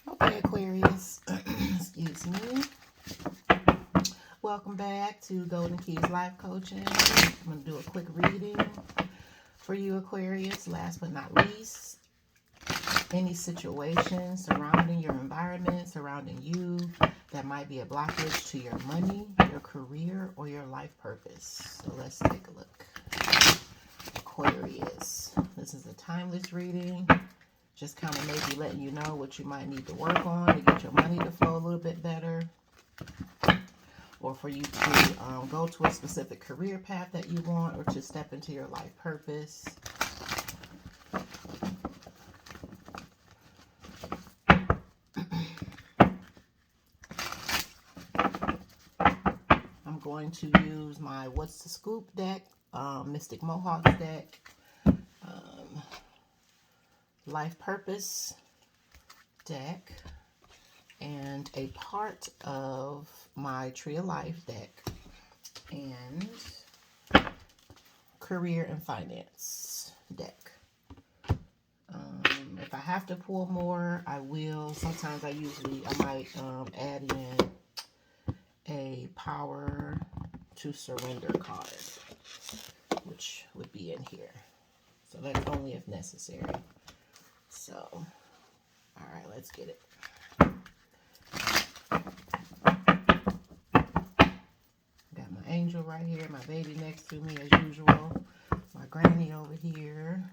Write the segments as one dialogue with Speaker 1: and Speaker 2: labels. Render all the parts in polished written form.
Speaker 1: Okay, Aquarius. Excuse me. Welcome back to Golden Keys Life Coaching. I'm going to do a quick reading for you, Aquarius. Last but not least, any situation surrounding your environment, surrounding you, that might be a blockage to your money, your career, or your life purpose. So let's take a look. Aquarius. This is a timeless reading. Just kind of maybe letting you know what you might need to work on to get your money to flow a little bit better, or for you to go to a specific career path that you want, or to step into your life purpose. I'm going to use my What's the Scoop deck, Mystic Mohawks deck, um, Life Purpose deck, and a part of my Tree of Life deck, and Career and Finance deck. If I have to pull more, I will. Sometimes I might add in a Power to Surrender card, which would be in here. So that's only if necessary. So, all right, let's get it. Got my angel right here, my baby next to me as usual, my granny over here.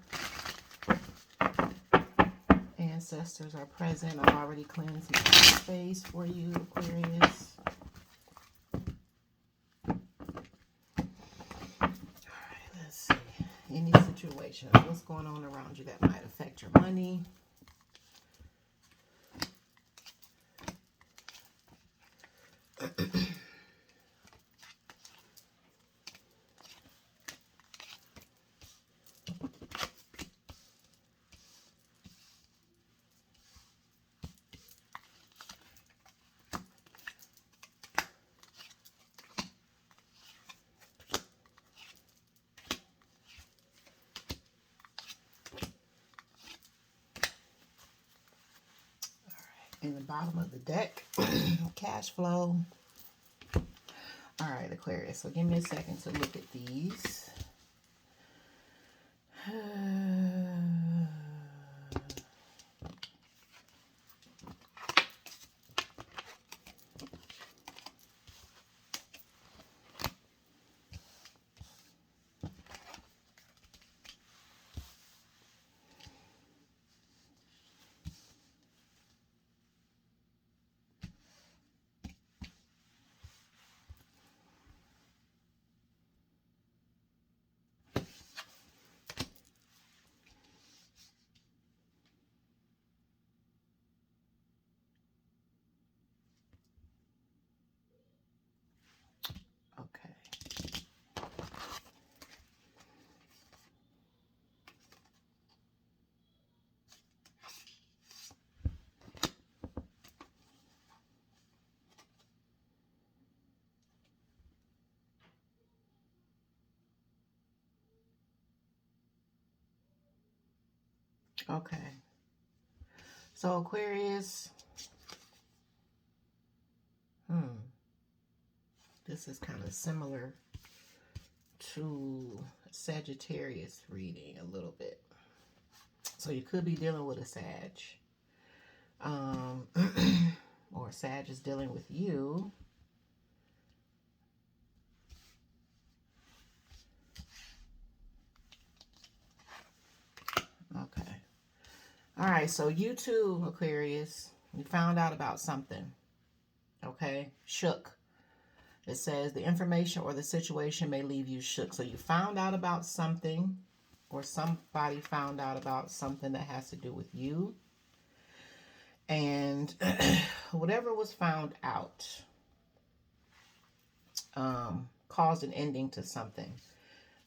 Speaker 1: Ancestors are present. I've already cleansed my space for you, Aquarius. Alright, let's see. Any situations, what's going on around you that might affect your money? In the bottom of the deck, cash flow. All right, Aquarius. So give me a second to look at these. Okay. Okay. So Aquarius, this is kind of similar to Sagittarius reading a little bit. So you could be dealing with a Sag. Or Sag is dealing with you. Okay. All right, so you too, Aquarius, you found out about something. Okay? Shook. It says the information or the situation may leave you shook. So you found out about something, or somebody found out about something that has to do with you. And whatever was found out caused an ending to something.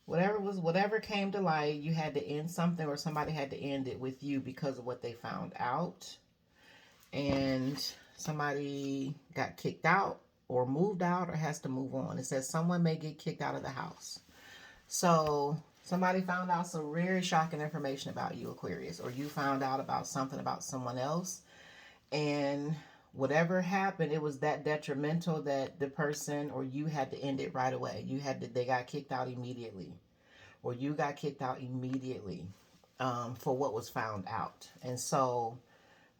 Speaker 1: Whatever came to light, you had to end something, or somebody had to end it with you because of what they found out. And somebody got kicked out or moved out or has to move on. It says someone may get kicked out of the house. So somebody found out some very shocking information about you, Aquarius, or you found out about something about someone else, And whatever happened, it was that detrimental that the person or you had to end it right away. They got kicked out immediately, or you got kicked out immediately for what was found out. And so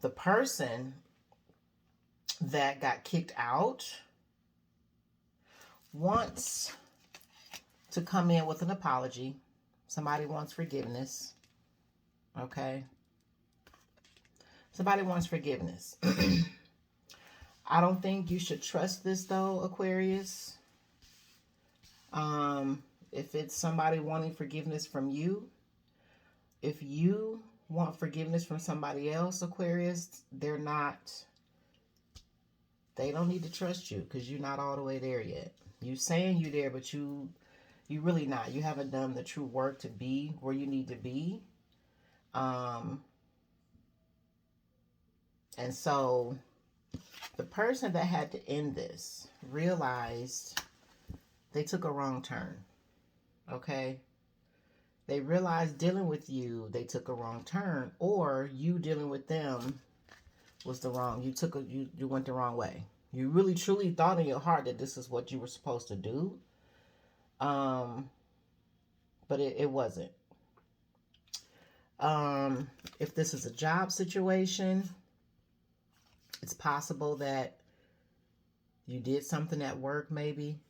Speaker 1: the person that got kicked out wants to come in with an apology. Somebody wants forgiveness. Okay? Somebody wants forgiveness. I don't think you should trust this though, Aquarius. If it's somebody wanting forgiveness from you, if you want forgiveness from somebody else, Aquarius, they don't need to trust you because you're not all the way there yet. You saying you there, but you really not. You haven't done the true work to be where you need to be. And so the person that had to end this realized they took a wrong turn. Okay? They realized dealing with you, they took a wrong turn, or you dealing with them was the wrong. You went the wrong way. You really truly thought in your heart that this is what you were supposed to do. But it wasn't. If this is a job situation, it's possible that you did something at work, maybe.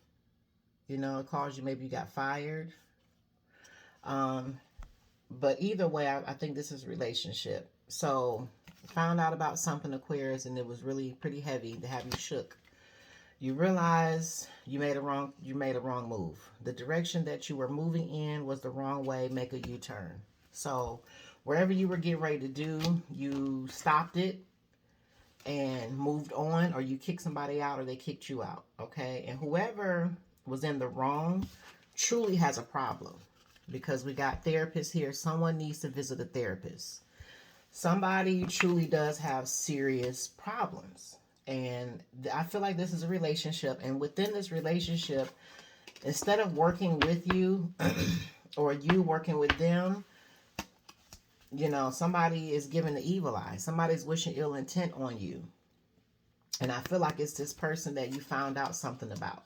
Speaker 1: You know, it caused you, maybe you got fired. But either way, I think this is relationship. So, found out about something, Aquarius, and it was really pretty heavy to have you shook. You realize you made a wrong move. The direction that you were moving in was the wrong way. Make a U-turn. So, wherever you were getting ready to do, you stopped it and moved on, or you kicked somebody out, or they kicked you out. Okay, and whoever was in the wrong truly has a problem. Because we got therapists here. Someone needs to visit a therapist. Somebody truly does have serious problems. And I feel like this is a relationship. And within this relationship, instead of working with you or you working with them, you know, somebody is giving the evil eye. Somebody's wishing ill intent on you. And I feel like it's this person that you found out something about.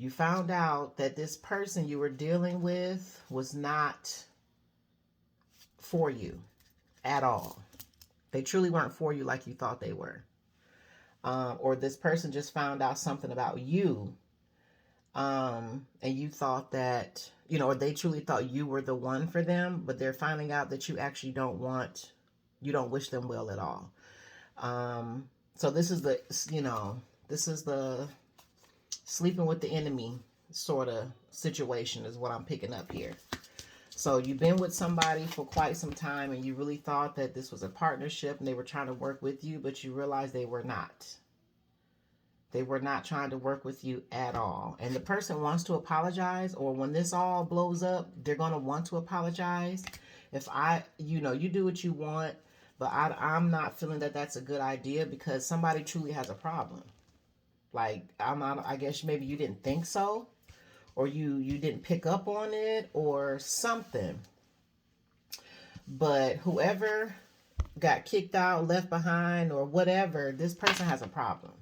Speaker 1: You found out that this person you were dealing with was not for you at all. They truly weren't for you like you thought they were. Or this person just found out something about you. And you thought that, you know, or they truly thought you were the one for them, but they're finding out that you actually don't wish them well at all. So this is the sleeping with the enemy sort of situation is what I'm picking up here. So you've been with somebody for quite some time and you really thought that this was a partnership and they were trying to work with you, but you realized they were not. They were not trying to work with you at all. And the person wants to apologize, or when this all blows up, they're going to want to apologize. You do what you want, but I'm not feeling that that's a good idea because somebody truly has a problem. Like, I guess maybe you didn't think so, or you didn't pick up on it or something. But whoever got kicked out, left behind, or whatever, this person has a problem.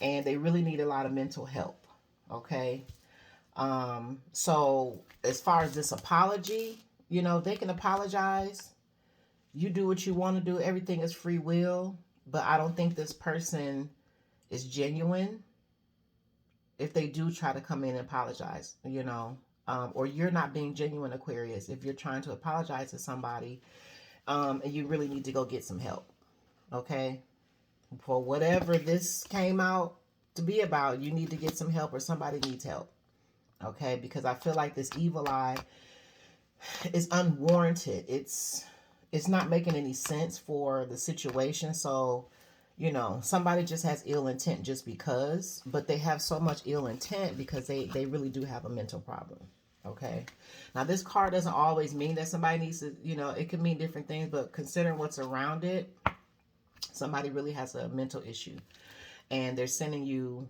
Speaker 1: And they really need a lot of mental help. Okay? So as far as this apology, you know, they can apologize. You do what you want to do. Everything is free will. But I don't think this person is genuine if they do try to come in and apologize, you know, or you're not being genuine, Aquarius, if you're trying to apologize to somebody, and you really need to go get some help. Okay? For whatever this came out to be about, you need to get some help, or somebody needs help. Okay? Because I feel like this evil eye is unwarranted. It's not making any sense for the situation. So, you know, somebody just has ill intent just because, but they have so much ill intent because they really do have a mental problem. Okay. Now, this card doesn't always mean that somebody needs to, you know, it could mean different things, but considering what's around it, somebody really has a mental issue and they're sending you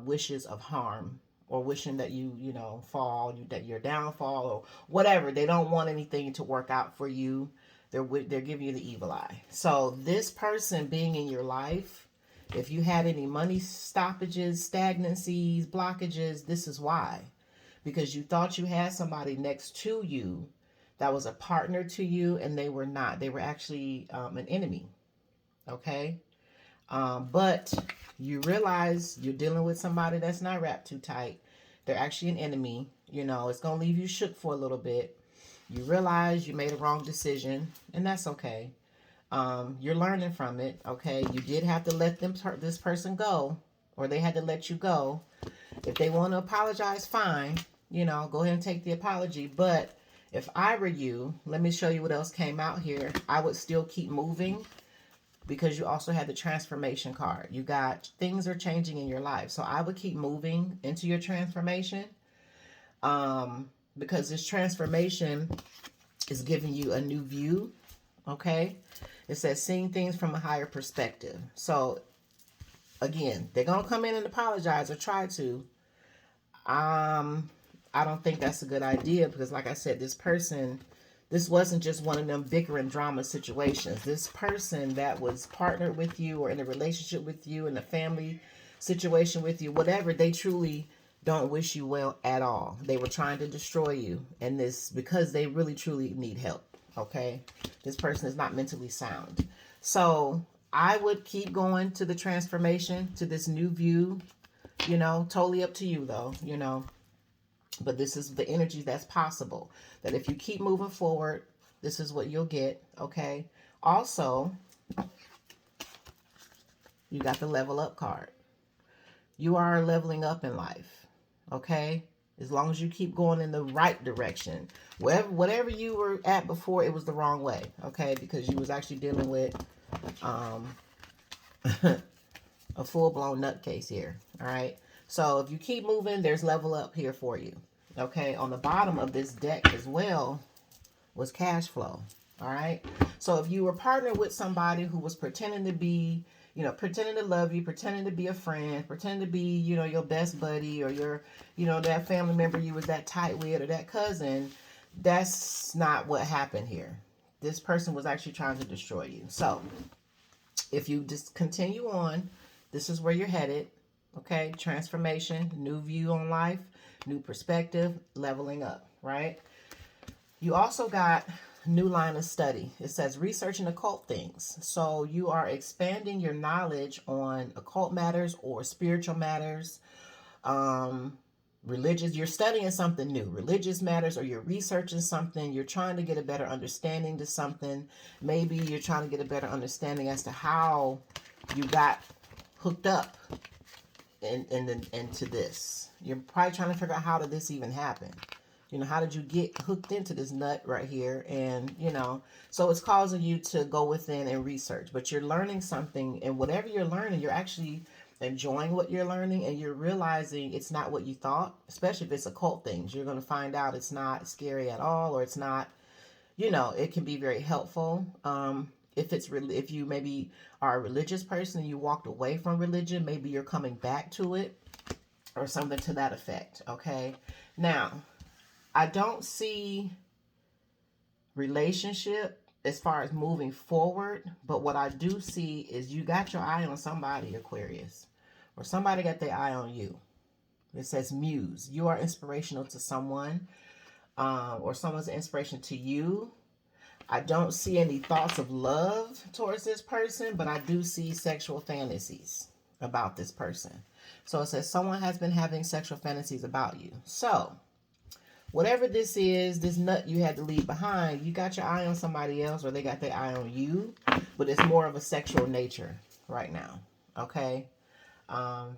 Speaker 1: wishes of harm, or wishing that you know, fall, that your downfall or whatever. They don't want anything to work out for you. They're giving you the evil eye. So this person being in your life, if you had any money stoppages, stagnancies, blockages, this is why. Because you thought you had somebody next to you that was a partner to you, and they were not. They were actually an enemy. Okay? But you realize you're dealing with somebody that's not wrapped too tight. They're actually an enemy. You know, it's going to leave you shook for a little bit. You realize you made a wrong decision, and that's okay. You're learning from it. Okay? You did have to let this person go, or they had to let you go. If they want to apologize, fine. You know, go ahead and take the apology. But if I were you, let me show you what else came out here. I would still keep moving, because you also had the transformation card. You got things are changing in your life. So I would keep moving into your transformation, because this transformation is giving you a new view. Okay? It says seeing things from a higher perspective. So again, they're going to come in and apologize or try to. I don't think that's a good idea, because like I said, this wasn't just one of them bickering drama situations. This person that was partnered with you or in a relationship with you, in a family situation with you, whatever, they truly don't wish you well at all. They were trying to destroy you, and this because they really truly need help. Okay? This person is not mentally sound. So I would keep going to the transformation, to this new view. You know, totally up to you though, you know. But this is the energy that's possible. That if you keep moving forward, this is what you'll get, okay? Also, you got the level up card. You are leveling up in life, okay? As long as you keep going in the right direction. Whatever you were at before, it was the wrong way, okay? Because you was actually dealing with a full-blown nutcase here, all right? So if you keep moving, there's level up here for you. Okay, on the bottom of this deck as well was cash flow. All right. So if you were partnered with somebody who was pretending to be, you know, pretending to love you, pretending to be a friend, pretending to be, you know, your best buddy, or your, you know, that family member you was that tight with, or that cousin, that's not what happened here. This person was actually trying to destroy you. So if you just continue on, this is where you're headed. Okay, transformation, new view on life, new perspective, leveling up, right? You also got new line of study. It says researching occult things. So you are expanding your knowledge on occult matters or spiritual matters, religious. You're studying something new, religious matters, or you're researching something. You're trying to get a better understanding to something. Maybe you're trying to get a better understanding as to how you got hooked up into this. You're probably trying to figure out, how did this even happen? You know, how did you get hooked into this nut right here? And, you know, so it's causing you to go within and research. But you're learning something, and whatever you're learning, you're actually enjoying what you're learning, and you're realizing it's not what you thought, especially if it's occult things. You're going to find out it's not scary at all, or it's not, you know, it can be very helpful. If you maybe are a religious person and you walked away from religion, maybe you're coming back to it, or something to that effect. Okay. Now, I don't see relationship as far as moving forward, but what I do see is you got your eye on somebody, Aquarius, or somebody got their eye on you. It says muse. You are inspirational to someone, or someone's an inspiration to you. I don't see any thoughts of love towards this person, but I do see sexual fantasies about this person. So it says someone has been having sexual fantasies about you. So whatever this is, this nut you had to leave behind, you got your eye on somebody else, or they got their eye on you, but it's more of a sexual nature right now. Okay.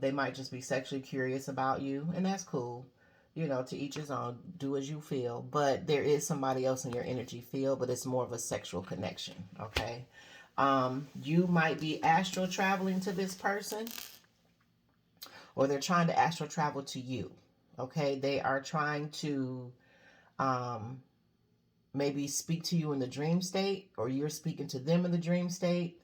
Speaker 1: They might just be sexually curious about you, and that's cool. You know, to each his own, do as you feel. But there is somebody else in your energy field, but it's more of a sexual connection, okay? You might be astral traveling to this person, or they're trying to astral travel to you, okay? They are trying to maybe speak to you in the dream state, or you're speaking to them in the dream state.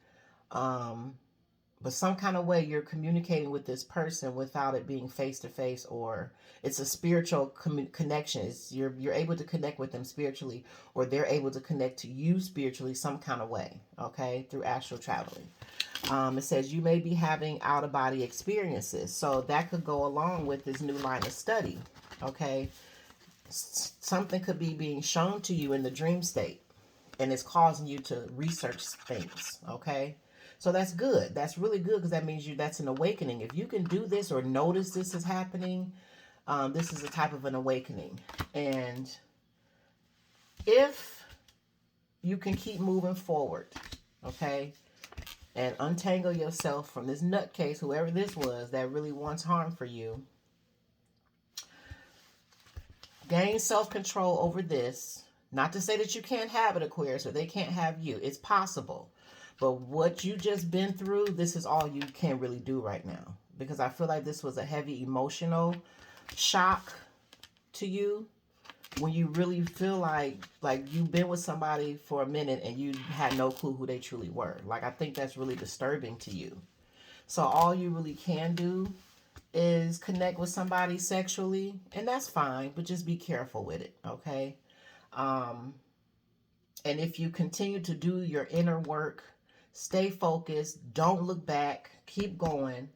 Speaker 1: But some kind of way you're communicating with this person without it being face to face, or it's a spiritual connection. You're able to connect with them spiritually, or they're able to connect to you spiritually some kind of way, okay, through astral traveling. It says you may be having out of body experiences. So that could go along with this new line of study, okay? Something could be being shown to you in the dream state, and it's causing you to research things, okay? So that's good. That's really good, because that means that's an awakening. If you can do this or notice this is happening, this is a type of an awakening. And if you can keep moving forward, okay, and untangle yourself from this nutcase, whoever this was, that really wants harm for you, gain self-control over this. Not to say that you can't have it, Aquarius, or they can't have you. It's possible. But what you just been through, this is all you can really do right now. Because I feel like this was a heavy emotional shock to you, when you really feel like you've been with somebody for a minute and you had no clue who they truly were. Like, I think that's really disturbing to you. So all you really can do is connect with somebody sexually, and that's fine, but just be careful with it, okay? And if you continue to do your inner work, stay focused, don't look back, keep going,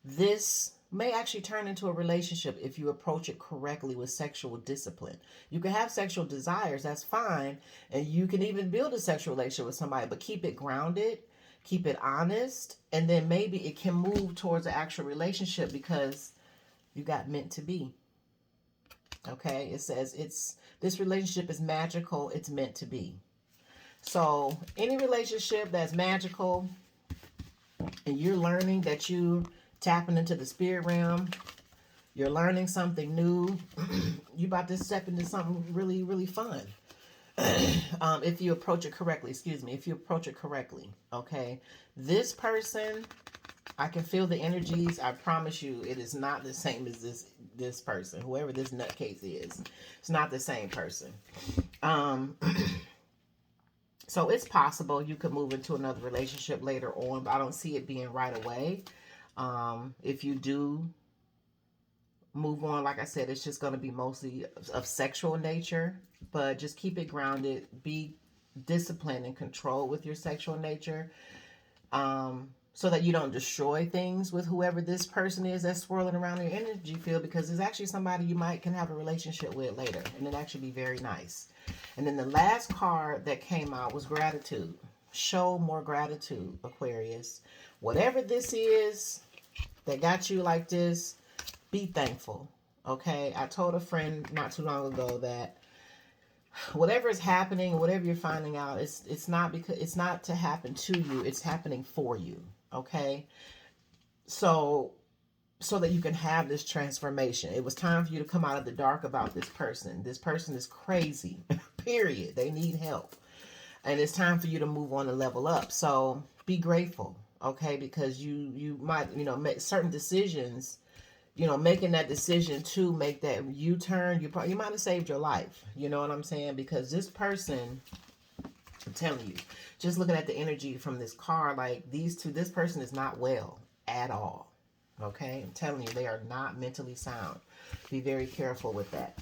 Speaker 1: this may actually turn into a relationship if you approach it correctly with sexual discipline. You can have sexual desires, that's fine, and you can even build a sexual relationship with somebody, but keep it grounded, keep it honest, and then maybe it can move towards an actual relationship, because you got meant to be. Okay, it says this relationship is magical, it's meant to be. So any relationship that's magical and you're learning that you tapping into the spirit realm, you're learning something new, you about to step into something really, really fun. If you approach it correctly, if you approach it correctly, okay? This person, I can feel the energies. I promise you, it is not the same as this person. Whoever this nutcase is, it's not the same person. So it's possible you could move into another relationship later on, but I don't see it being right away. If you do move on, like I said, it's just going to be mostly of sexual nature, but just keep it grounded, be disciplined and controlled with your sexual nature, so that you don't destroy things with whoever this person is that's swirling around your energy field, because it's actually somebody you can have a relationship with later, and it actually be very nice. And then the last card that came out was gratitude. Show more gratitude, Aquarius. Whatever this is that got you like this, be thankful, okay? I told a friend not too long ago that whatever is happening, whatever you're finding out, it's not to happen to you, it's happening for you, okay? So that you can have this transformation. It was time for you to come out of the dark about this person. This person is crazy, period. They need help. And it's time for you to move on and level up. So be grateful, okay? Because you might, make certain decisions, making that decision to make that U-turn, you might have saved your life. You know what I'm saying? Because this person, I'm telling you, just looking at the energy from this card, like this person is not well at all. Okay, I'm telling you, they are not mentally sound. Be very careful with that.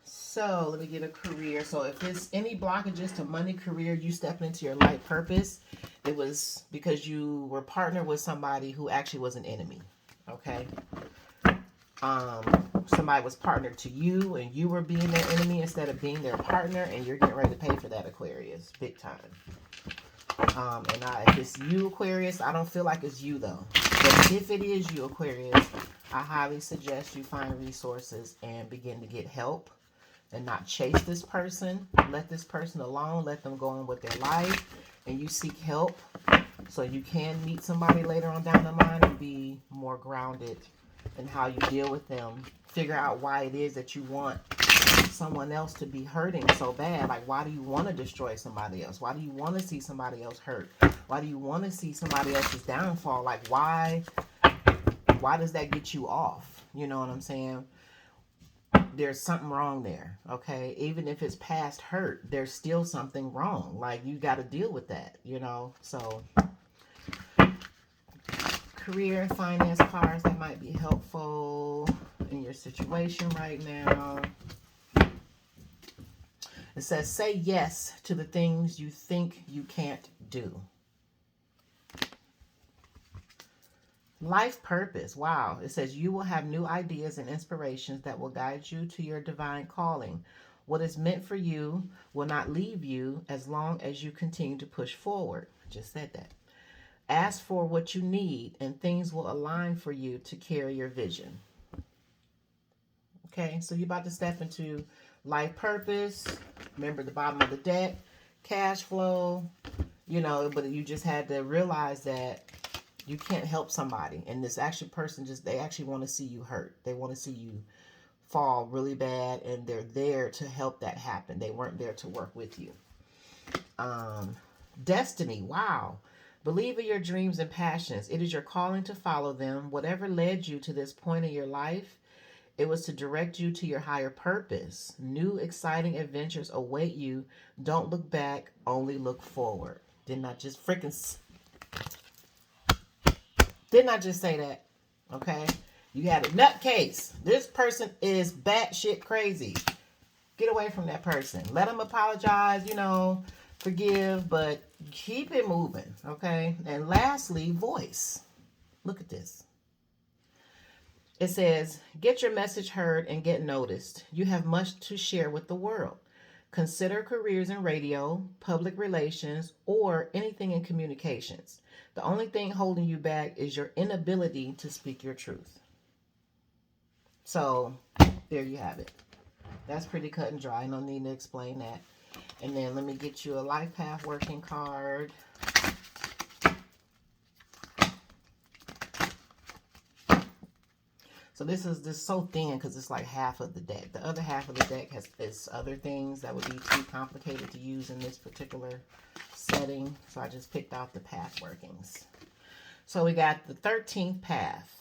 Speaker 1: So let me get a career. So if there's any blockages to money, career, you stepping into your life purpose, it was because you were partnered with somebody who actually was an enemy. Okay. Somebody was partnered to you and you were being their enemy instead of being their partner, and you're getting ready to pay for that, Aquarius, big time. If it's you, Aquarius, I don't feel like it's you though. But if it is you, Aquarius, I highly suggest you find resources and begin to get help and not chase this person. Let this person alone. Let them go on with their life, and you seek help so you can meet somebody later on down the line and be more grounded in how you deal with them. Figure out why it is that you want someone else to be hurting so bad. Like, why do you want to destroy somebody else? Why do you want to see somebody else hurt? Why do you want to see somebody else's downfall? Like, why does that get you off? You know what I'm saying? There's something wrong there, okay? Even if it's past hurt, there's still something wrong. Like, you got to deal with that, So career and finance cards that might be helpful in your situation right now. It says, say yes to the things you think you can't do. Life purpose. Wow. It says you will have new ideas and inspirations that will guide you to your divine calling. What is meant for you will not leave you as long as you continue to push forward. I just said that. Ask for what you need and things will align for you to carry your vision. Okay, so you're about to step into life purpose. Remember the bottom of the deck, cash flow, you know, but you just had to realize that you can't help somebody. And this actual person they actually want to see you hurt. They want to see you fall really bad, and they're there to help that happen. They weren't there to work with you. Destiny. Wow. Believe in your dreams and passions. It is your calling to follow them. Whatever led you to this point in your life, it was to direct you to your higher purpose. New exciting adventures await you. Don't look back, only look forward. Didn't I just say that? Okay. You had a nutcase. This person is batshit crazy. Get away from that person. Let them apologize, you know, forgive, but keep it moving, okay? And lastly, voice. Look at this. It says, get your message heard and get noticed. You have much to share with the world. Consider careers in radio, public relations, or anything in communications. The only thing holding you back is your inability to speak your truth. So, there you have it. That's pretty cut and dry. No need to explain that. And then let me get you a life path working card. So this is so thin because it's like half of the deck. The other half of the deck is other things that would be too complicated to use in this particular setting. So I just picked out the path workings. So we got the 13th path.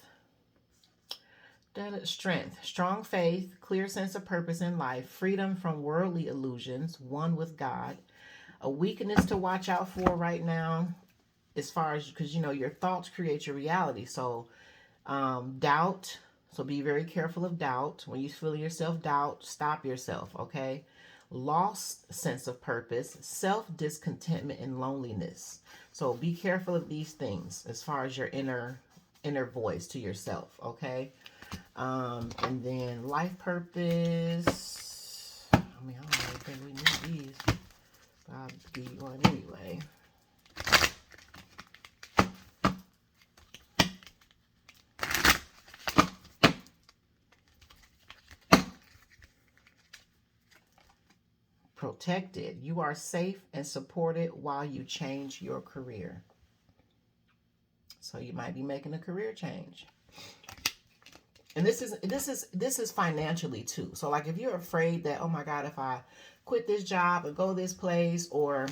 Speaker 1: Strength, strong faith, clear sense of purpose in life, freedom from worldly illusions, one with God. A weakness to watch out for right now as far as, because you know your thoughts create your reality. So doubt, so be very careful of doubt. When you feel yourself doubt, stop yourself, okay? Lost sense of purpose, self-discontentment, and loneliness. So be careful of these things as far as your inner voice to yourself, okay? And then life purpose. I mean, I don't really think we need these. But I'll give you one anyway. Protected. You are safe and supported while you change your career. So you might be making a career change. And this is financially too. So like if you're afraid that, oh my God, if I quit this job and go this place, or,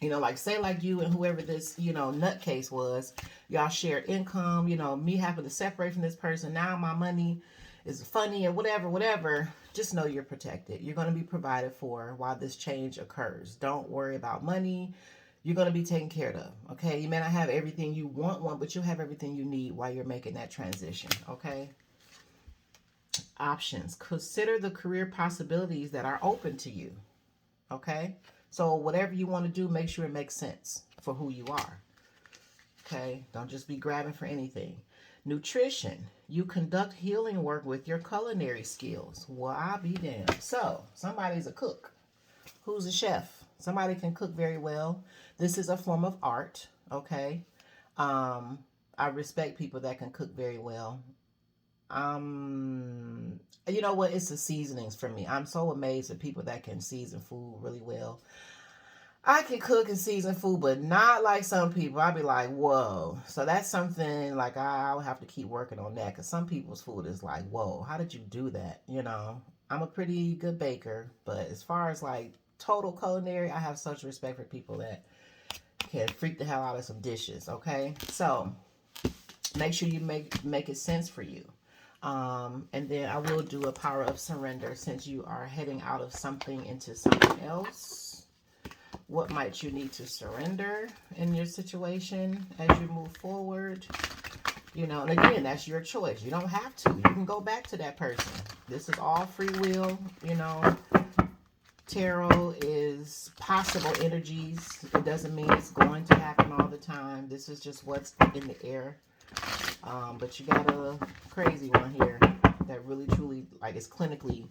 Speaker 1: you know, like say like you and whoever this, you know, nutcase was, y'all shared income, you know, me having to separate from this person. Now my money is funny and whatever. Just know you're protected. You're going to be provided for while this change occurs. Don't worry about money. You're going to be taken care of, okay? You may not have everything you want, but you'll have everything you need while you're making that transition, okay? Options. Consider the career possibilities that are open to you, okay? So whatever you want to do, make sure it makes sense for who you are, okay? Don't just be grabbing for anything. Nutrition. You conduct healing work with your culinary skills. Well, I'll be damned. So, somebody's a cook. Who's a chef? Somebody can cook very well. This is a form of art, okay? I respect people that can cook very well. You know what? It's the seasonings for me. I'm so amazed at people that can season food really well. I can cook and season food, but not like some people. I'll be like, whoa. So that's something like I'll have to keep working on that, because some people's food is like, whoa, how did you do that? You know, I'm a pretty good baker, but as far as like total culinary, I have such respect for people that can freak the hell out of some dishes, okay? So make sure you make it sense for you. And then I will do a power of surrender since you are heading out of something into something else. What might you need to surrender in your situation as you move forward? You know, and again, that's your choice. You don't have to. You can go back to that person. This is all free will, you know. Tarot is possible energies. It doesn't mean it's going to happen all the time. This is just what's in the air. But you got a crazy one here that really, truly, like, is clinically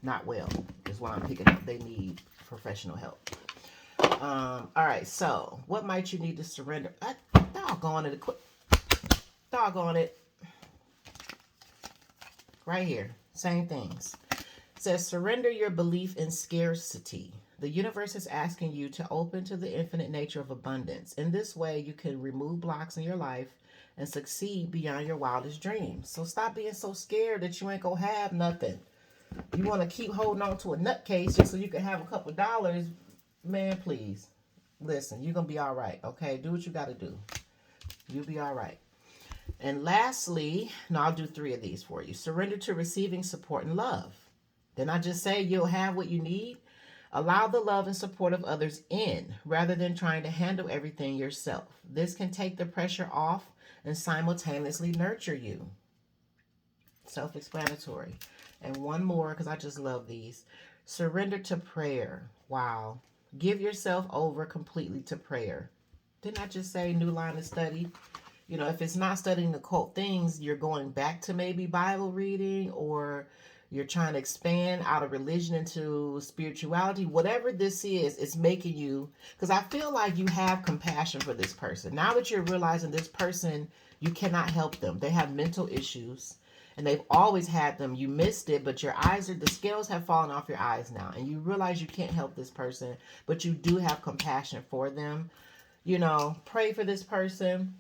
Speaker 1: not well, is what I'm picking up. They need professional help. All right, so what might you need to surrender? Doggone it. Doggone it. Right here. Same things. It says, surrender your belief in scarcity. The universe is asking you to open to the infinite nature of abundance. In this way, you can remove blocks in your life and succeed beyond your wildest dreams. So stop being so scared that you ain't gonna have nothing. You want to keep holding on to a nutcase just so you can have a couple dollars. Man, please. Listen, you're going to be all right, okay? Do what you got to do. You'll be all right. And lastly, now I'll do 3 of these for you. Surrender to receiving support and love. Didn't I just say you'll have what you need? Allow the love and support of others in, rather than trying to handle everything yourself. This can take the pressure off and simultaneously nurture you. Self-explanatory. And one more, because I just love these. Surrender to prayer. Wow. Give yourself over completely to prayer. Didn't I just say new line of study? You know, if it's not studying occult things, you're going back to maybe Bible reading, or you're trying to expand out of religion into spirituality. Whatever this is, it's making you, because I feel like you have compassion for this person. Now that you're realizing this person, you cannot help them. They have mental issues. And they've always had them. You missed it, but your eyes are, the scales have fallen off your eyes now. And you realize you can't help this person, but you do have compassion for them. You know, pray for this person.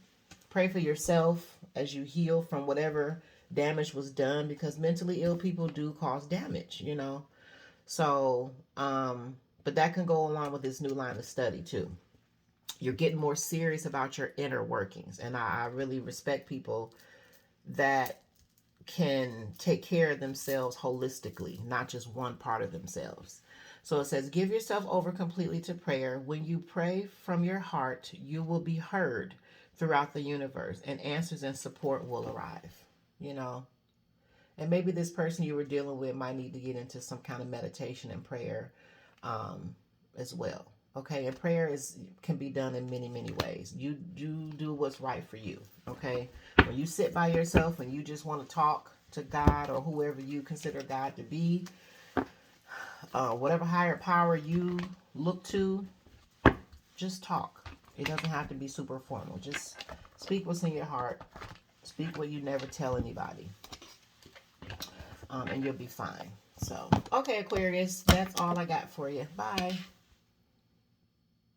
Speaker 1: Pray for yourself as you heal from whatever damage was done, because mentally ill people do cause damage, you know. So, but that can go along with this new line of study too. You're getting more serious about your inner workings. And I really respect people that can take care of themselves holistically, not just one part of themselves. So it says, give yourself over completely to prayer. When you pray from your heart, you will be heard throughout the universe, and answers and support will arrive, you know. And maybe this person you were dealing with might need to get into some kind of meditation and prayer as well. Okay, and prayer can be done in many, many ways. You do what's right for you. Okay, when you sit by yourself and you just want to talk to God or whoever you consider God to be, whatever higher power you look to, just talk. It doesn't have to be super formal. Just speak what's in your heart. Speak what you never tell anybody, and you'll be fine. So, okay, Aquarius, that's all I got for you. Bye.